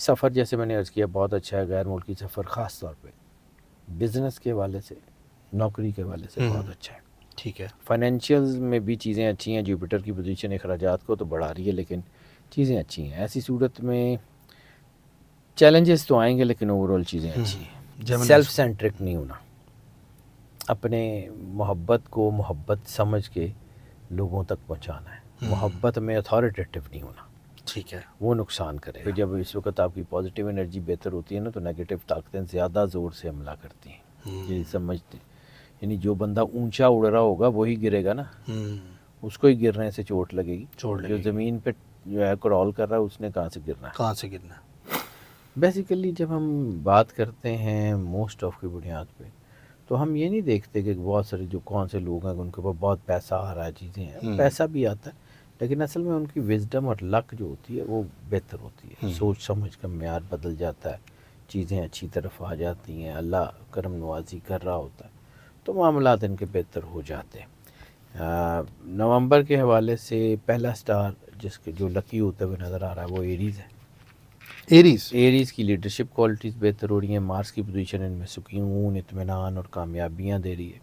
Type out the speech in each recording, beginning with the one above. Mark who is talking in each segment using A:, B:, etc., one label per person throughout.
A: سفر جیسے میں نے عرض کیا بہت اچھا ہے، غیر ملکی سفر خاص طور پہ بزنس کے حوالے سے، نوکری کے حوالے سے بہت اچھا ہے.
B: ٹھیک ہے.
A: فائنینشیلز میں بھی چیزیں اچھی ہیں. جوپیٹر کی پوزیشن اخراجات کو تو بڑھا رہی ہے لیکن چیزیں اچھی ہیں. ایسی صورت میں چیلنجز تو آئیں گے لیکن اوور آل چیزیں اچھی ہیں. سیلف سینٹرک نہیں ہونا، اپنے محبت کو محبت سمجھ کے لوگوں تک پہنچانا ہے. محبت میں اتھارٹیٹیو نہیں ہونا،
B: ٹھیک ہے.
A: وہ نقصان کرے گا. جب اس وقت آپ کی پازیٹیو انرجی بہتر ہوتی ہے نا تو نیگیٹو طاقتیں زیادہ زور سے حملہ کرتی ہیں. یہ سمجھتے ہیں، یعنی جو بندہ اونچا اڑ رہا ہوگا وہی گرے گا نا، اس کو ہی گرنے سے چوٹ لگے گی. جو زمین پہ جو ہے کرال کر رہا ہے اس نے کہاں سے گرنا ہے؟
B: کہاں سے گرنا ہے؟
A: بیسیکلی جب ہم بات کرتے ہیں موسٹ آف کی بنیاد پہ تو ہم یہ نہیں دیکھتے کہ بہت سارے جو کون سے لوگ ہیں ان کے پاس بہت پیسہ آ رہا ہے، چیزیں ہیں، پیسہ بھی آتا ہے لیکن اصل میں ان کی وزڈم اور لک جو ہوتی ہے وہ بہتر ہوتی ہے. سوچ سمجھ کا معیار بدل جاتا ہے، چیزیں اچھی طرف آ جاتی ہیں، اللہ کرم نوازی کر رہا ہوتا ہے تو معاملات ان کے بہتر ہو جاتے ہیں. نومبر کے حوالے سے پہلا سٹار جس کے جو لکی ہوتے ہوئے نظر آ رہا ہے وہ ایریز ہے. ایریز کی لیڈرشپ کوالٹیز بہتر ہو رہی ہیں. مارس کی پوزیشن ان میں سکون، اطمینان اور کامیابیاں دے رہی ہے.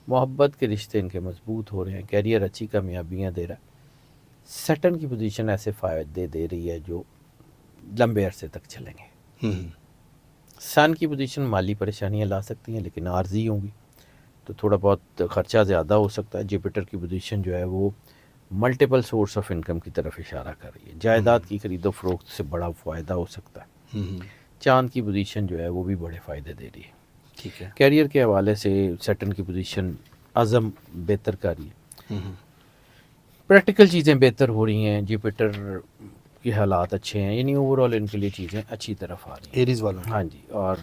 A: محبت کے رشتے ان کے مضبوط ہو رہے ہیں. کیریئر اچھی کامیابیاں دے رہا ہے. سیٹن کی پوزیشن ایسے فائدے دے رہی ہے جو لمبے عرصے تک چلیں گے. سن کی پوزیشن مالی پریشانیاں لا سکتی ہیں لیکن عارضی ہوں گی تو تھوڑا بہت خرچہ زیادہ ہو سکتا ہے. جوپیٹر کی پوزیشن جو ہے وہ ملٹیپل سورس آف انکم کی طرف اشارہ کر رہی ہے. جائیداد کی خرید و فروخت سے بڑا فائدہ ہو سکتا ہے. چاند کی پوزیشن جو ہے وہ بھی بڑے فائدے دے رہی ہے.
B: ٹھیک ہے.
A: کیریئر کے حوالے سے سیٹن کی پوزیشن عزم بہتر کر رہی ہے. پریکٹیکل چیزیں بہتر ہو رہی ہیں. جوپیٹر کے حالات اچھے ہیں، یعنی اوور آل ان کے لیے چیزیں اچھی طرف آ رہی ہیں
B: ایریز والوں.
A: ہاں جی. اور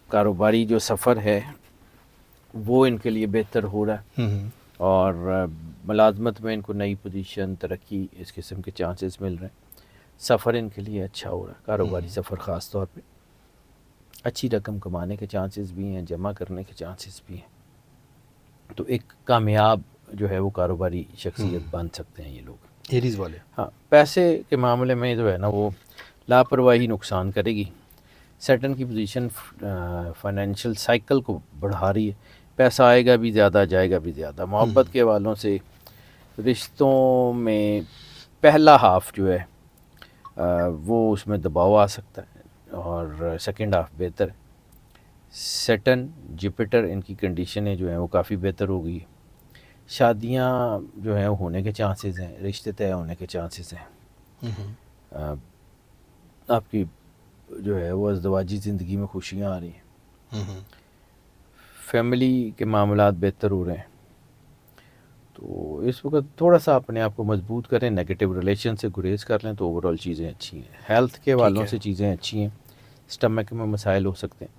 A: کاروباری جو سفر ہے وہ ان کے لیے بہتر ہو رہا ہے اور ملازمت میں ان کو نئی پوزیشن، ترقی، اس قسم کے چانسز مل رہے ہیں. سفر ان کے لیے اچھا ہو رہا ہے، کاروباری سفر خاص طور پہ. اچھی رقم کمانے کے چانسز بھی ہیں، جمع کرنے کے چانسز بھی ہیں. تو ایک کامیاب جو ہے وہ کاروباری شخصیت بن سکتے ہیں یہ لوگ
B: ایریز والے.
A: ہاں. پیسے کے معاملے میں جو ہے نا وہ لاپرواہی نقصان کرے گی. سیٹن کی پوزیشن فائنینشیل سائیکل کو بڑھا رہی ہے. پیسہ آئے گا بھی زیادہ، جائے گا بھی زیادہ. محبت کے حوالوں سے رشتوں میں پہلا ہاف جو ہے وہ اس میں دباؤ آ سکتا ہے اور سیکنڈ ہاف بہتر ہے. سیٹن، جوپیٹر، ان کی کنڈیشنیں جو ہیں وہ کافی بہتر ہو گئی ہے. شادیاں جو ہیں ہونے کے چانسز ہیں، رشتے طے ہونے کے چانسز ہیں. آپ کی جو ہے وہ ازدواجی زندگی میں خوشیاں آ رہی ہیں. فیملی کے معاملات بہتر ہو رہے ہیں. تو اس وقت تھوڑا سا اپنے آپ کو مضبوط کریں، نیگیٹو ریلیشن سے گریز کر لیں تو اوور آل چیزیں اچھی ہیں. ہیلتھ کے والوں سے چیزیں اچھی ہیں. سٹمک میں مسائل ہو سکتے ہیں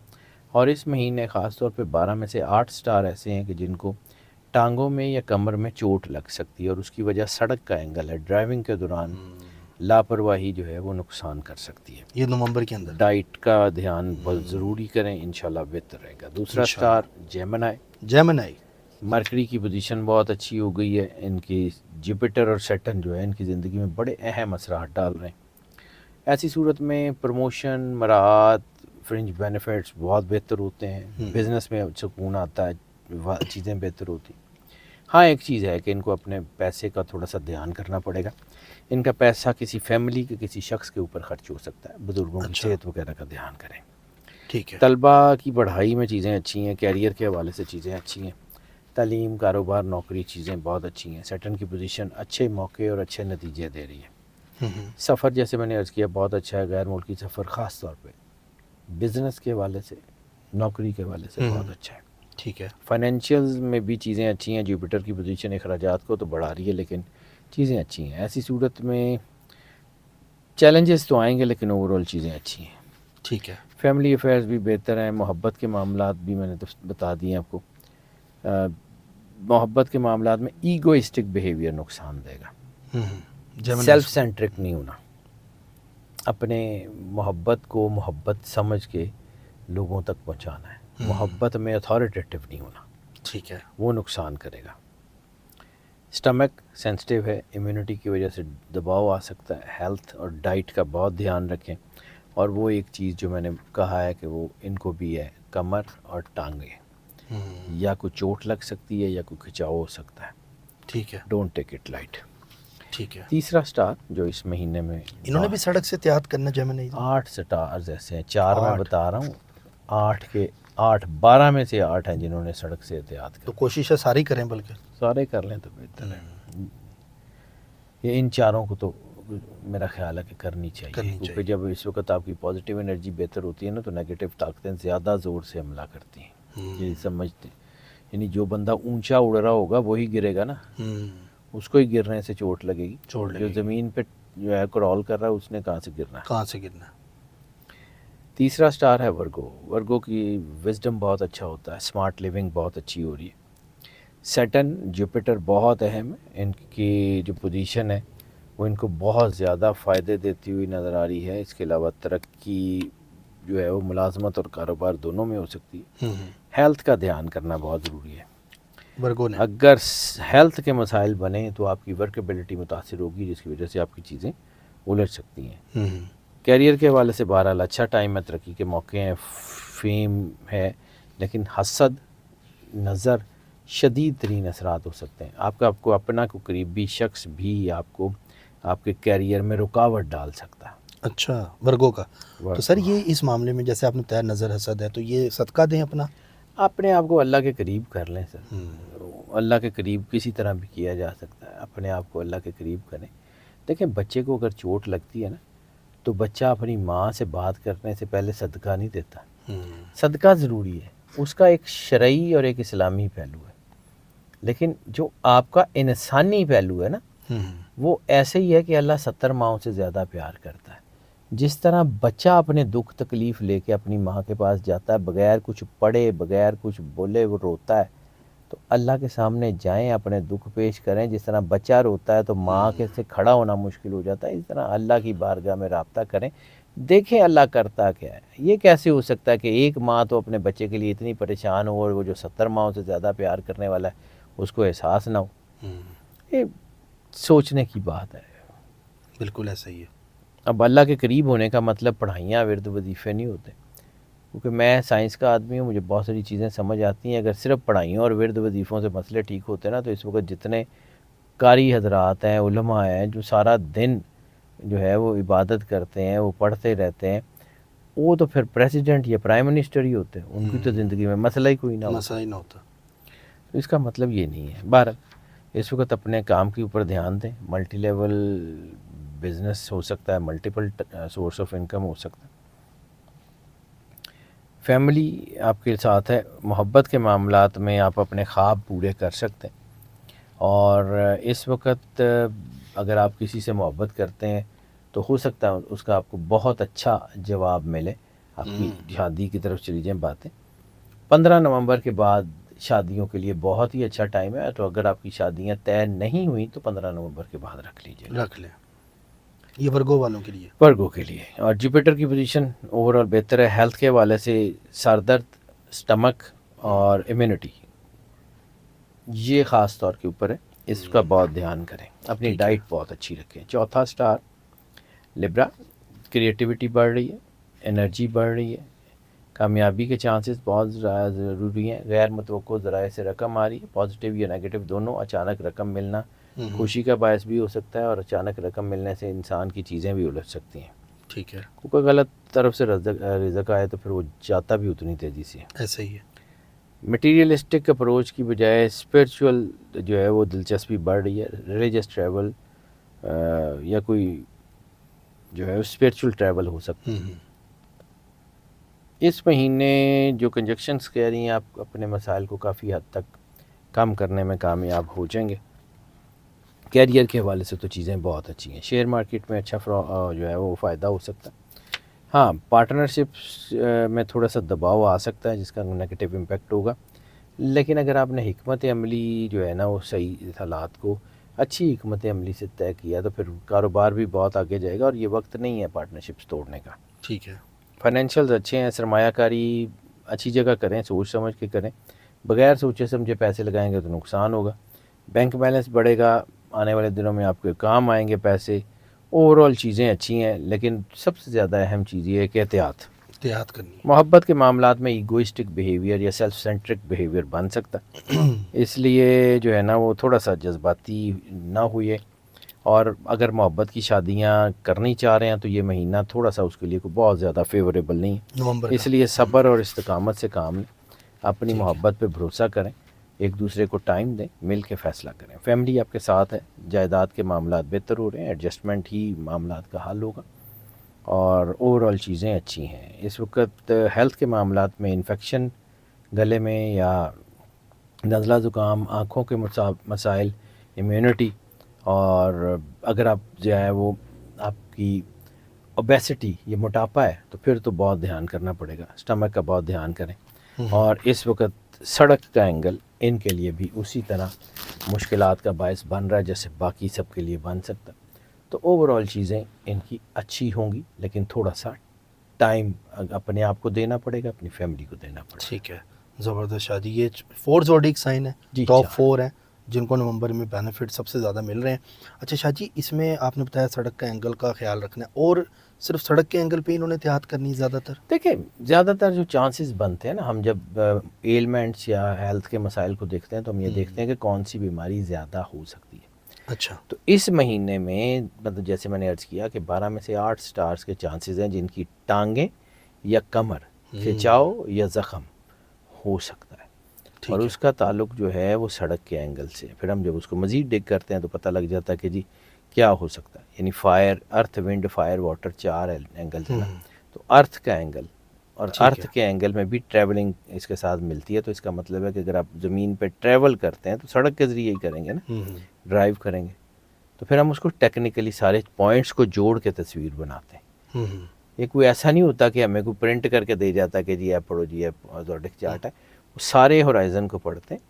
A: اور اس مہینے خاص طور پہ 12 میں سے 8 سٹار ایسے ہیں کہ جن کو ٹانگوں میں یا کمر میں چوٹ لگ سکتی ہے اور اس کی وجہ سڑک کا اینگل ہے. ڈرائیونگ کے دوران لاپرواہی جو ہے وہ نقصان کر سکتی ہے.
B: یہ نومبر کے اندر
A: ڈائٹ کا دھیان بہت ضروری کریں، انشاءاللہ بہتر رہے گا. دوسرا سٹار
B: جیمنائی.
A: مرکری کی پوزیشن بہت اچھی ہو گئی ہے. ان کی جوپیٹر اور سیٹن جو ہے ان کی زندگی میں بڑے اہم اثرات ڈال رہے ہیں. ایسی صورت میں پروموشن، مراعات، فرنج بینیفٹس بہت بہتر ہوتے ہیں. بزنس میں سکون آتا ہے، چیزیں بہتر ہوتی ہیں. ہاں ایک چیز ہے کہ ان کو اپنے پیسے کا تھوڑا سا دھیان کرنا پڑے گا. ان کا پیسہ کسی فیملی کے کسی شخص کے اوپر خرچ ہو سکتا ہے. بزرگوں کی صحت وغیرہ کا دھیان کریں.
B: ٹھیک ہے.
A: طلباء کی پڑھائی میں چیزیں اچھی ہیں. کیریئر کے حوالے سے چیزیں اچھی ہیں. تعلیم، کاروبار، نوکری چیزیں بہت اچھی ہیں. سیٹن کی پوزیشن اچھے موقع اور اچھے نتیجے دے رہی ہے. سفر جیسے میں نے عرض کیا بہت اچھا ہے. غیر ملکی سفر خاص طور پہ بزنس کے حوالے سے، نوکری کے حوالے سے بہت اچھا ہے.
B: ٹھیک ہے.
A: فائنینشیلز میں بھی چیزیں اچھی ہیں. جوپیٹر کی پوزیشن اخراجات کو تو بڑھا رہی ہے لیکن چیزیں اچھی ہیں. ایسی صورت میں چیلنجز تو آئیں گے لیکن اوور آل چیزیں اچھی ہیں.
B: ٹھیک ہے.
A: فیملی افیئرز بھی بہتر ہیں. محبت کے معاملات بھی میں نے بتا دیے آپ کو. محبت کے معاملات میں ایگوئسٹک بیہیویئر نقصان دے گا. سیلف سینٹرک نہیں ہونا، اپنے محبت کو محبت سمجھ کے لوگوں تک پہنچانا ہے. محبت میں اتھارٹیٹیو نہیں ہونا.
B: ٹھیک ہے.
A: وہ نقصان کرے گا. سٹمک سینسٹیو ہے، امیونٹی کی وجہ سے دباؤ آ سکتا ہے. ہیلتھ اور ڈائٹ کا بہت دھیان رکھیں اور وہ ایک چیز جو میں نے کہا ہے کہ وہ ان کو بھی ہے کمر اور ٹانگیں، یا کوئی چوٹ لگ سکتی ہے یا کوئی کھچاؤ ہو سکتا ہے.
B: ٹھیک ہے.
A: Don't take it light.
B: ٹھیک ہے.
A: تیسرا سٹار جو اس مہینے میں
B: انہوں نے بھی سڑک سے احتیاط کرنا جیمنائی.
A: 8 سٹارز ایسے ہیں، 4 میں بتا رہا ہوں، 12 میں سے 8 ہیں جنہوں نے سڑک سے احتیاط
B: تو کوشش ہے ساری کریں، بلکہ
A: سارے کر لیں تو بہتر ہے. یہ ان چاروں کو تو میرا خیال ہے کہ کرنی چاہیے، کیونکہ جب اس وقت آپ کی پازیٹیو انرجی بہتر ہوتی ہے نا تو نیگیٹو طاقتیں زیادہ زور سے حملہ کرتی ہیں. یہ سمجھتے یعنی جو بندہ اونچا اڑ رہا ہوگا وہی گرے گا نا، اس کو ہی گرنے سے چوٹ لگے گی. جو زمین پہ جو ہے کرال کر رہا ہے اس نے کہاں سے گرنا ہے،
B: کہاں سے گرنا.
A: تیسرا سٹار ہے ورگو. ورگو کی وزڈم بہت اچھا ہوتا ہے، اسمارٹ لیونگ بہت اچھی ہو رہی ہے. سیٹن جوپیٹر بہت اہم ہے، ان کی جو پوزیشن ہے وہ ان کو بہت زیادہ فائدے دیتی ہوئی نظر آ رہی ہے. اس کے علاوہ ترقی جو ہے وہ ملازمت اور کاروبار دونوں میں ہو سکتی ہے. ہیلتھ کا دھیان کرنا بہت ضروری ہے.
B: ورگو نے
A: اگر ہیلتھ کے مسائل بنیں تو آپ کی ورکیبلٹی متاثر ہوگی، جس کی وجہ سے آپ کی چیزیں الجھ سکتی ہیں. کیریئر کے حوالے سے بہرحال اچھا ٹائم ہے، ترقی کے موقع ہیں، فیم ہے، لیکن حسد، نظر، شدید ترین اثرات ہو سکتے ہیں. آپ کو اپنا کو قریبی شخص بھی آپ کو آپ کے کیریئر میں رکاوٹ ڈال سکتا ہے.
B: اچھا ورگو کا. تو سر یہ اس معاملے میں جیسے آپ نے بتایا نظر حسد ہے، تو یہ صدقہ دیں
A: اپنے آپ کو اللہ کے قریب کر لیں سر. اللہ کے قریب کسی طرح بھی کیا جا سکتا ہے، اپنے آپ کو اللہ کے قریب کریں. دیکھیں بچے کو اگر چوٹ لگتی ہے نا تو بچہ اپنی ماں سے بات کرنے سے پہلے صدقہ نہیں دیتا. صدقہ ضروری ہے، اس کا ایک شرعی اور ایک اسلامی پہلو ہے، لیکن جو آپ کا انسانی پہلو ہے نا وہ ایسے ہی ہے کہ اللہ 70 ماؤں سے زیادہ پیار کرتا ہے. جس طرح بچہ اپنے دکھ تکلیف لے کے اپنی ماں کے پاس جاتا ہے، بغیر کچھ پڑھے بغیر کچھ بولے وہ روتا ہے، تو اللہ کے سامنے جائیں، اپنے دکھ پیش کریں. جس طرح بچہ روتا ہے تو ماں کے سے کھڑا ہونا مشکل ہو جاتا ہے، اس طرح اللہ کی بارگاہ میں رابطہ کریں، دیکھیں اللہ کرتا کیا ہے. یہ کیسے ہو سکتا ہے کہ ایک ماں تو اپنے بچے کے لیے اتنی پریشان ہو اور وہ جو 70 ماؤں سے زیادہ پیار کرنے والا ہے اس کو احساس نہ ہو. یہ سوچنے کی بات ہے.
B: بالکل ایسا ہی ہے.
A: اب اللہ کے قریب ہونے کا مطلب پڑھائیاں ورد وظیفے نہیں ہوتے، کیونکہ میں سائنس کا آدمی ہوں، مجھے بہت ساری چیزیں سمجھ آتی ہیں. اگر صرف پڑھائیوں اور ورد وظیفوں سے مسئلے ٹھیک ہوتے نا تو اس وقت جتنے قاری حضرات ہیں، علماء ہیں، جو سارا دن جو ہے وہ عبادت کرتے ہیں، وہ پڑھتے رہتے ہیں، وہ تو پھر پریسیڈنٹ یا پرائم منسٹر ہی ہوتے ہیں. ان کی تو زندگی میں مسئلہ ہی کوئی نہ
B: ہوتا.
A: تو اس کا مطلب یہ نہیں ہے. بہرحال اس وقت اپنے کام کے اوپر دھیان دیں. ملٹی لیول بزنس ہو سکتا ہے، ملٹیپل سورس آف انکم ہو سکتا ہے. فیملی آپ کے ساتھ ہے، محبت کے معاملات میں آپ اپنے خواب پورے کر سکتے ہیں. اور اس وقت اگر آپ کسی سے محبت کرتے ہیں تو ہو سکتا ہے اس کا آپ کو بہت اچھا جواب ملے. آپ کی شادی کی طرف چلی جائیں باتیں. 15 نومبر کے بعد شادیوں کے لیے بہت ہی اچھا ٹائم ہے، تو اگر آپ کی شادیاں طے نہیں ہوئیں تو 15 نومبر کے بعد رکھ لیجیے.
B: رکھ لیں. یہ ورگو والوں کے لیے،
A: ورگو کے لیے. اور جوپیٹر کی پوزیشن اوور آل بہتر ہے. ہیلتھ کے حوالے سے سر درد، سٹمک اور امیونٹی یہ خاص طور کے اوپر ہے، اس کا بہت دھیان کریں. اپنی ڈائٹ بہت اچھی رکھیں. چوتھا سٹار لبرا. کریٹیوٹی بڑھ رہی ہے، انرجی بڑھ رہی ہے، کامیابی کے چانسز بہت ضروری ہیں. غیر متوقع ذرائع سے رقم آ رہی ہے، پازیٹیو یا نیگیٹو دونوں. اچانک رقم ملنا خوشی کا باعث بھی ہو سکتا ہے، اور اچانک رقم ملنے سے انسان کی چیزیں بھی الجھ سکتی ہیں.
B: ٹھیک ہے.
A: کیونکہ غلط طرف سے رزق آئے تو پھر وہ جاتا بھی اتنی تیزی سے.
B: ایسا ہی ہے.
A: مٹیریلسٹک اپروچ کی بجائے اسپریچول جو ہے وہ دلچسپی بڑھ رہی ہے. ریلیجس ٹریول یا کوئی جو ہے اسپریچول ٹریول ہو سکتا ہے. اس مہینے جو کنجکشنز کہہ رہی ہیں آپ اپنے مسائل کو کافی حد تک کم کرنے میں کامیاب ہو جائیں گے. کیریئر کے حوالے سے تو چیزیں بہت اچھی ہیں. شیئر مارکیٹ میں اچھا جو ہے وہ فائدہ ہو سکتا ہے. ہاں پارٹنرشپس میں تھوڑا سا دباؤ آ سکتا ہے جس کا نیگیٹو امپیکٹ ہوگا، لیکن اگر آپ نے حکمت عملی جو ہے نا وہ صحیح حالات کو اچھی حکمت عملی سے طے کیا تو پھر کاروبار بھی بہت آگے جائے گا. اور یہ وقت نہیں ہے پارٹنرشپس توڑنے کا.
B: ٹھیک ہے.
A: فائنینشیلز اچھے ہیں. سرمایہ کاری اچھی جگہ کریں، سوچ سمجھ کے کریں. بغیر سوچے سمجھے پیسے لگائیں گے تو نقصان ہوگا. بینک بیلنس بڑھے گا، آنے والے دنوں میں آپ کے کام آئیں گے پیسے. اوور آل چیزیں اچھی ہیں، لیکن سب سے زیادہ اہم چیز یہ ہے کہ احتیاط
B: کرنی ہے.
A: محبت کے معاملات میں ایگوئسٹک بیہیویئر یا سیلف سینٹرک بیہیویئر بن سکتا ہے. اس لیے جو ہے نا وہ تھوڑا سا جذباتی نہ ہوئے، اور اگر محبت کی شادیاں کرنی چاہ رہے ہیں تو یہ مہینہ تھوڑا سا اس کے لیے کوئی بہت زیادہ فیوریبل نہیں ہے.
B: نومبر
A: اس
B: کا.
A: لیے صبر اور استقامت سے کام لیں، اپنی
B: ٹھیک ہے.
A: محبت پہ بھروسہ کریں، ایک دوسرے کو ٹائم دیں، مل کے فیصلہ کریں. فیملی آپ کے ساتھ ہے، جائیداد کے معاملات بہتر ہو رہے ہیں، ایڈجسٹمنٹ ہی معاملات کا حل ہوگا، اور اوور آل چیزیں اچھی ہیں. اس وقت ہیلتھ کے معاملات میں انفیکشن گلے میں یا نزلہ زکام، آنکھوں کے مسائل، امیونٹی، اور اگر آپ جو ہے وہ آپ کی اوبیسٹی، یہ موٹاپا ہے، تو پھر تو بہت دھیان کرنا پڑے گا، اسٹمک کا بہت دھیان کریں. اور اس وقت سڑک کا اینگل ان کے لیے بھی اسی طرح مشکلات کا باعث بن رہا ہے جیسے باقی سب کے لیے بن سکتا. تو اوور آل چیزیں ان کی اچھی ہوں گی، لیکن تھوڑا سا ٹائم اپنے آپ کو دینا پڑے گا، اپنی فیملی کو دینا پڑے گا.
B: ٹھیک ہے. زبردست شاہ جی. یہ 4 زوڈیک سائن ہے،
A: جی،
B: ٹاپ
A: 4
B: 4 ہیں جن کو نومبر میں بینیفٹ سب سے زیادہ مل رہے ہیں. اچھا شاہ جی، اس میں آپ نے بتایا سڑک کا اینگل کا خیال رکھنا ہے، اور صرف سڑک کے اینگل پہ انہوں نے احتیاط کرنی زیادہ تر.
A: دیکھیں زیادہ تر جو چانسز بنتے ہیں نا، ہم جب ایلمنٹس یا ہیلتھ کے مسائل کو دیکھتے ہیں تو ہم یہ دیکھتے ہیں کہ کون سی بیماری زیادہ ہو سکتی ہے.
B: اچھا.
A: تو اس مہینے میں مطلب جیسے میں نے عرض کیا کہ 12 میں سے 8 سٹارز کے چانسز ہیں جن کی ٹانگیں یا کمر کھچاؤ یا زخم ہو سکتا ہے، اور اس کا تعلق جو ہے وہ سڑک کے اینگل سے. پھر ہم جب اس کو مزید ڈگ کرتے ہیں تو پتہ لگ جاتا ہے کہ جی کیا ہو سکتا ہے. یعنی فائر، ارتھ، ونڈ، فائر، واٹر، 4 اینگل ہے نا. تو ارتھ کا اینگل، اور ارتھ کے اینگل میں بھی ٹریولنگ اس کے ساتھ ملتی ہے. تو اس کا مطلب ہے کہ اگر آپ زمین پہ ٹریول کرتے ہیں تو سڑک کے ذریعے ہی کریں گے نا، ڈرائیو کریں گے. تو پھر ہم اس کو ٹیکنیکلی سارے پوائنٹس کو جوڑ کے تصویر بناتے ہیں. یہ کوئی ایسا نہیں ہوتا کہ ہمیں کوئی پرنٹ کر کے دے جاتا کہ جی آپ پڑھو، جی زوڈک چارٹ ہے. وہ سارے ہورائزن کو پڑھتے ہیں،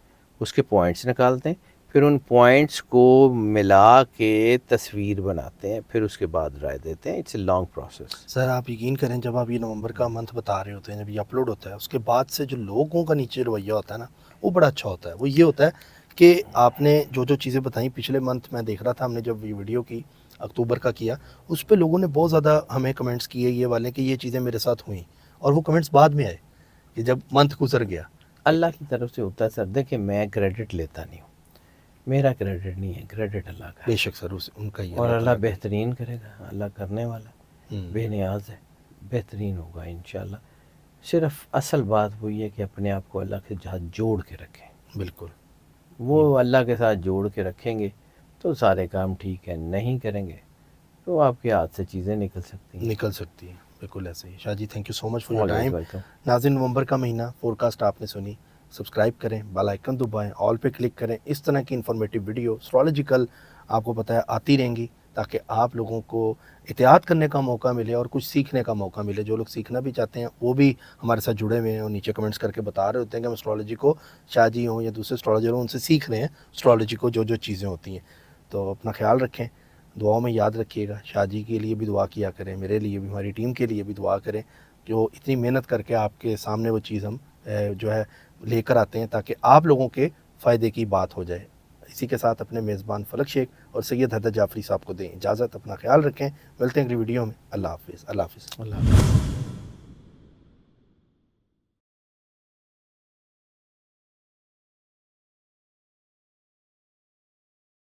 A: اس کے پوائنٹس نکالتے ہیں، پھر ان پوائنٹس کو ملا کے تصویر بناتے ہیں، پھر اس کے بعد رائے دیتے ہیں. It's a long process.
B: Sir آپ یقین کریں، جب آپ یہ نومبر کا منتھ بتا رہے ہوتے ہیں، جب یہ اپلوڈ ہوتا ہے، اس کے بعد سے جو لوگوں کا نیچے رویہ ہوتا ہے نا، وہ بڑا اچھا ہوتا ہے. وہ یہ ہوتا ہے کہ آپ نے جو چیزیں بتائیں پچھلے منتھ میں دیکھ رہا تھا، ہم نے جب یہ ویڈیو کی اکتوبر کا کیا، اس پہ لوگوں نے بہت زیادہ ہمیں کمنٹس کیے یہ والے کہ یہ چیزیں میرے ساتھ ہوئیں، اور وہ کمنٹس بعد میں آئے کہ جب منتھ گزر گیا.
A: اللہ کی طرف سے ہوتا ہے سر. دیکھیں میں کریڈٹ لیتا نہیں ہوں، میرا کریڈٹ نہیں ہے، کریڈٹ اللہ کا ہے.
B: بے شک سر، ان کا
A: اور اللہ بہترین کرے گا، اللہ کرنے والا بے نیاز ہے، بہترین ہوگا انشاءاللہ. صرف اصل بات وہی ہے کہ اپنے آپ کو اللہ کے ساتھ جوڑ کے رکھیں.
B: بالکل.
A: وہ اللہ کے ساتھ جوڑ کے رکھیں گے تو سارے کام ٹھیک ہے، نہیں کریں گے تو آپ کے ہاتھ سے چیزیں نکل سکتی ہیں.
B: بالکل ایسے ہی. Shah ji thank you so much for your time. ناظرین، نومبر کا مہینہ فورکاسٹ آپ نے سنی، سبسکرائب کریں، بیل آئیکن دبائیں، آل پہ کلک کریں. اس طرح کی انفارمیٹیو ویڈیو اسٹرالوجیکل آپ کو پتہ ہے آتی رہیں گی، تاکہ آپ لوگوں کو احتیاط کرنے کا موقع ملے اور کچھ سیکھنے کا موقع ملے. جو لوگ سیکھنا بھی چاہتے ہیں وہ بھی ہمارے ساتھ جڑے ہوئے ہیں اور نیچے کمنٹس کر کے بتا رہے ہوتے ہیں کہ ہم اسٹرالوجی کو، شاہ جی ہوں یا دوسرے اسٹرالوجر ہوں، ان سے سیکھ رہے ہیں اسٹرالوجی کو جو چیزیں ہوتی ہیں. تو اپنا خیال رکھیں، دعاؤں میں یاد رکھیے گا. شاہ جی کے لیے بھی دعا کیا کریں، میرے لیے بھی، ہماری ٹیم کے لیے بھی دعا کریں، جو اتنی محنت کر کے آپ کے سامنے وہ چیز ہم جو ہے لے کر آتے ہیں تاکہ آپ لوگوں کے فائدے کی بات ہو جائے. اسی کے ساتھ اپنے میزبان فلک شیخ اور سید حیدر جعفری صاحب کو دیں اجازت. اپنا خیال رکھیں، ملتے ہیں اگلی ویڈیو میں. اللہ حافظ. اللہ حافظ.